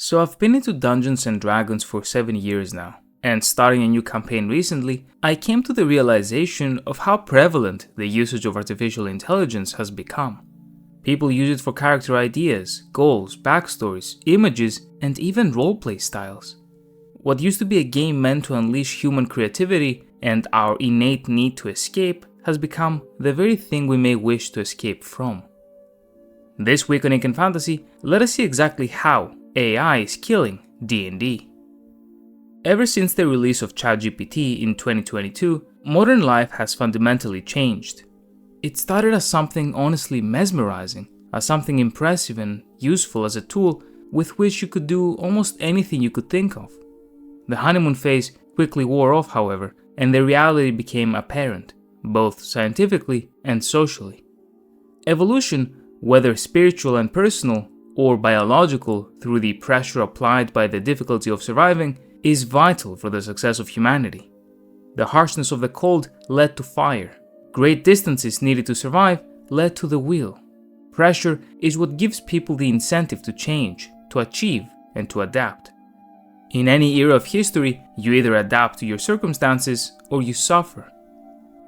So I've been into Dungeons & Dragons for 7 years now, and starting a new campaign recently, I came to the realization of how prevalent the usage of artificial intelligence has become. People use it for character ideas, goals, backstories, images, and even roleplay styles. What used to be a game meant to unleash human creativity and our innate need to escape has become the very thing we may wish to escape from. This week on Ink and Fantasy, let us see exactly how AI is killing D&D. Ever since the release of ChatGPT in 2022, modern life has fundamentally changed. It started as something honestly mesmerizing, as something impressive and useful as a tool with which you could do almost anything you could think of. The honeymoon phase quickly wore off, however, and the reality became apparent, both scientifically and socially. Evolution, whether spiritual and personal, or biological through the pressure applied by the difficulty of surviving, is vital for the success of humanity. The harshness of the cold led to fire. Great distances needed to survive led to the wheel. Pressure is what gives people the incentive to change, to achieve, and to adapt. In any era of history, you either adapt to your circumstances or you suffer.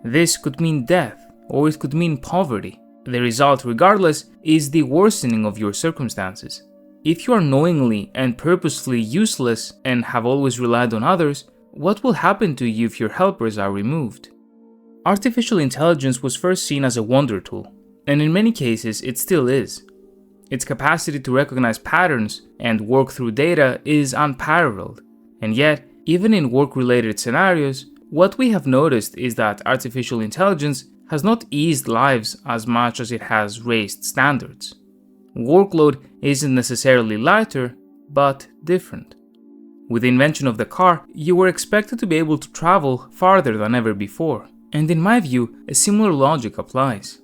This could mean death, or it could mean poverty. The result, regardless, is the worsening of your circumstances. If you are knowingly and purposefully useless and have always relied on others, what will happen to you if your helpers are removed? Artificial intelligence was first seen as a wonder tool, and in many cases it still is. Its capacity to recognize patterns and work through data is unparalleled, and yet, even in work-related scenarios, what we have noticed is that artificial intelligence has not eased lives as much as it has raised standards. Workload isn't necessarily lighter, but different. With the invention of the car, you were expected to be able to travel farther than ever before, and in my view, a similar logic applies.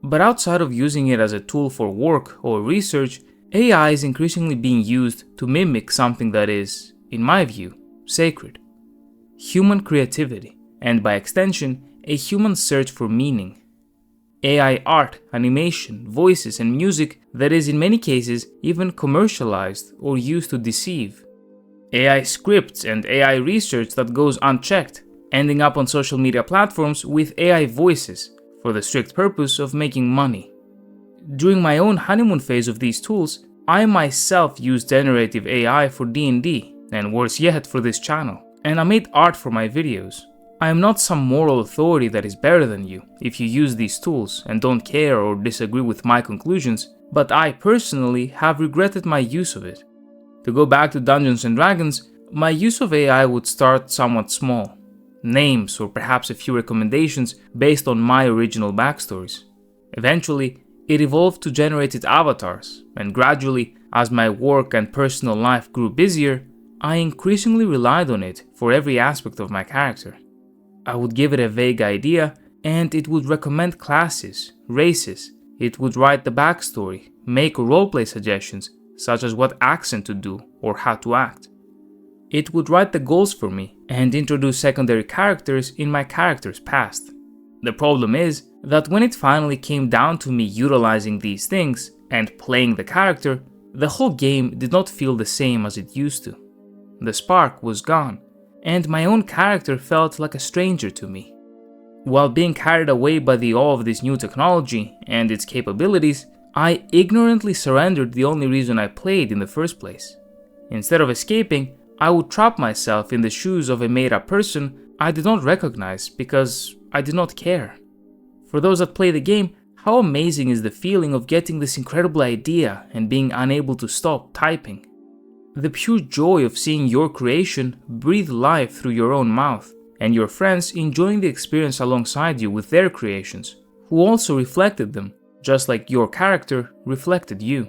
But outside of using it as a tool for work or research, AI is increasingly being used to mimic something that is, in my view, sacred. Human creativity, and by extension, a human search for meaning. AI art, animation, voices, and music that is in many cases even commercialized or used to deceive. AI scripts and AI research that goes unchecked, ending up on social media platforms with AI voices for the strict purpose of making money. During my own honeymoon phase of these tools, I myself used generative AI for D&D, and worse yet for this channel, and I made art for my videos. I am not some moral authority that is better than you if you use these tools and don't care or disagree with my conclusions, but I personally have regretted my use of it. To go back to Dungeons & Dragons, my use of AI would start somewhat small. Names or perhaps a few recommendations based on my original backstories. Eventually, it evolved to generated avatars, and gradually, as my work and personal life grew busier, I increasingly relied on it for every aspect of my character. I would give it a vague idea, and it would recommend classes, races, it would write the backstory, make roleplay suggestions, such as what accent to do or how to act. It would write the goals for me and introduce secondary characters in my character's past. The problem is that when it finally came down to me utilizing these things and playing the character, the whole game did not feel the same as it used to. The spark was gone, and my own character felt like a stranger to me. While being carried away by the awe of this new technology and its capabilities, I ignorantly surrendered the only reason I played in the first place. Instead of escaping, I would trap myself in the shoes of a made-up person I did not recognize because I did not care. For those that play the game, how amazing is the feeling of getting this incredible idea and being unable to stop typing. The pure joy of seeing your creation breathe life through your own mouth, and your friends enjoying the experience alongside you with their creations, who also reflected them, just like your character reflected you.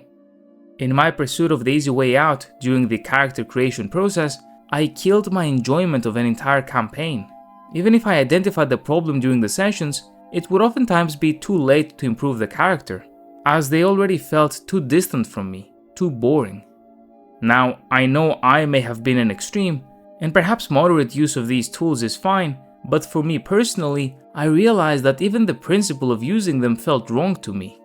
In my pursuit of the easy way out during the character creation process, I killed my enjoyment of an entire campaign. Even if I identified the problem during the sessions, it would oftentimes be too late to improve the character, as they already felt too distant from me, too boring. Now, I know I may have been an extreme, and perhaps moderate use of these tools is fine, but for me personally, I realized that even the principle of using them felt wrong to me.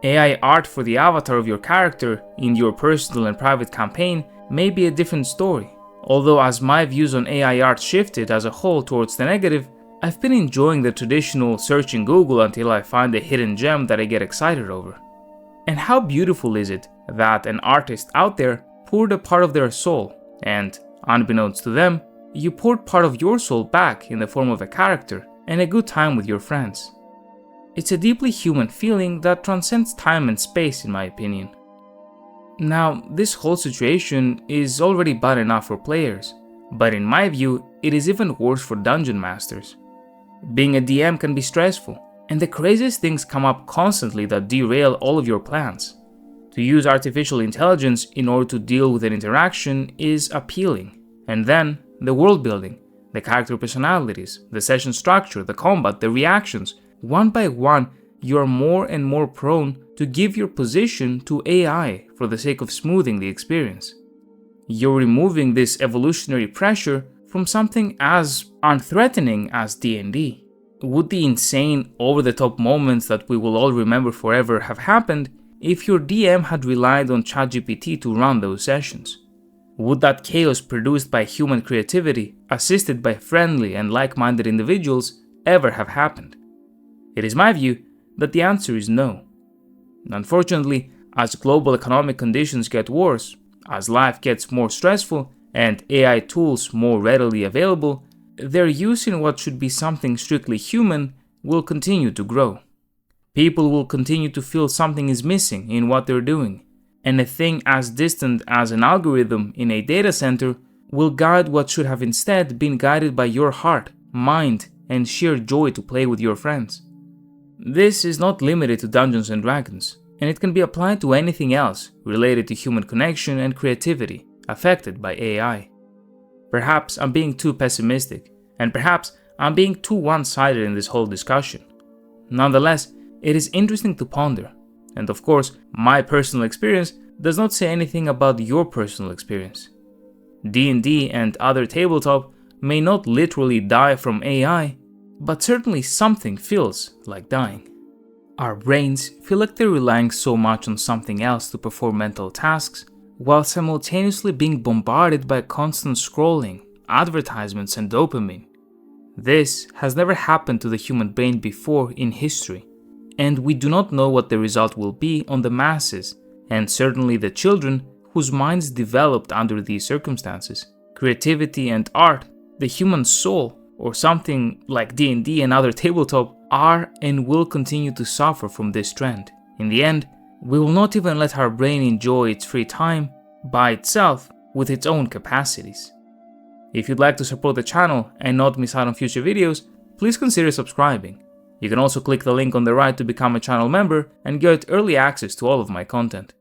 AI art for the avatar of your character in your personal and private campaign may be a different story. Although as my views on AI art shifted as a whole towards the negative, I've been enjoying the traditional search in Google until I find a hidden gem that I get excited over. And how beautiful is it that an artist out there poured a part of their soul, and, unbeknownst to them, you poured part of your soul back in the form of a character and a good time with your friends. It's a deeply human feeling that transcends time and space, in my opinion. Now, this whole situation is already bad enough for players, but in my view, it is even worse for dungeon masters. Being a DM can be stressful, and the craziest things come up constantly that derail all of your plans. To use artificial intelligence in order to deal with an interaction is appealing, and then the world building, the character personalities, the session structure, the combat, the reactions, one by one, you are more and more prone to give your position to AI for the sake of smoothing the experience. You're removing this evolutionary pressure from something as unthreatening as D&D. Would the insane, over-the-top moments that we will all remember forever have happened if your DM had relied on ChatGPT to run those sessions? Would that chaos produced by human creativity, assisted by friendly and like-minded individuals, ever have happened? It is my view that the answer is no. Unfortunately, as global economic conditions get worse, as life gets more stressful, and AI tools more readily available, their use in what should be something strictly human will continue to grow. People will continue to feel something is missing in what they're doing, and a thing as distant as an algorithm in a data center will guide what should have instead been guided by your heart, mind, and sheer joy to play with your friends. This is not limited to Dungeons & Dragons, and it can be applied to anything else related to human connection and creativity affected by AI. Perhaps I'm being too pessimistic, and perhaps I'm being too one-sided in this whole discussion. Nonetheless, it is interesting to ponder, and of course, my personal experience does not say anything about your personal experience. D&D and other tabletop may not literally die from AI, but certainly something feels like dying. Our brains feel like they're relying so much on something else to perform mental tasks, while simultaneously being bombarded by constant scrolling, advertisements, and dopamine. This has never happened to the human brain before in history, and we do not know what the result will be on the masses, and certainly the children whose minds developed under these circumstances. Creativity and art, the human soul, or something like D&D and other tabletop, are and will continue to suffer from this trend. In the end, we will not even let our brain enjoy its free time by itself with its own capacities. If you'd like to support the channel and not miss out on future videos, please consider subscribing. You can also click the link on the right to become a channel member and get early access to all of my content.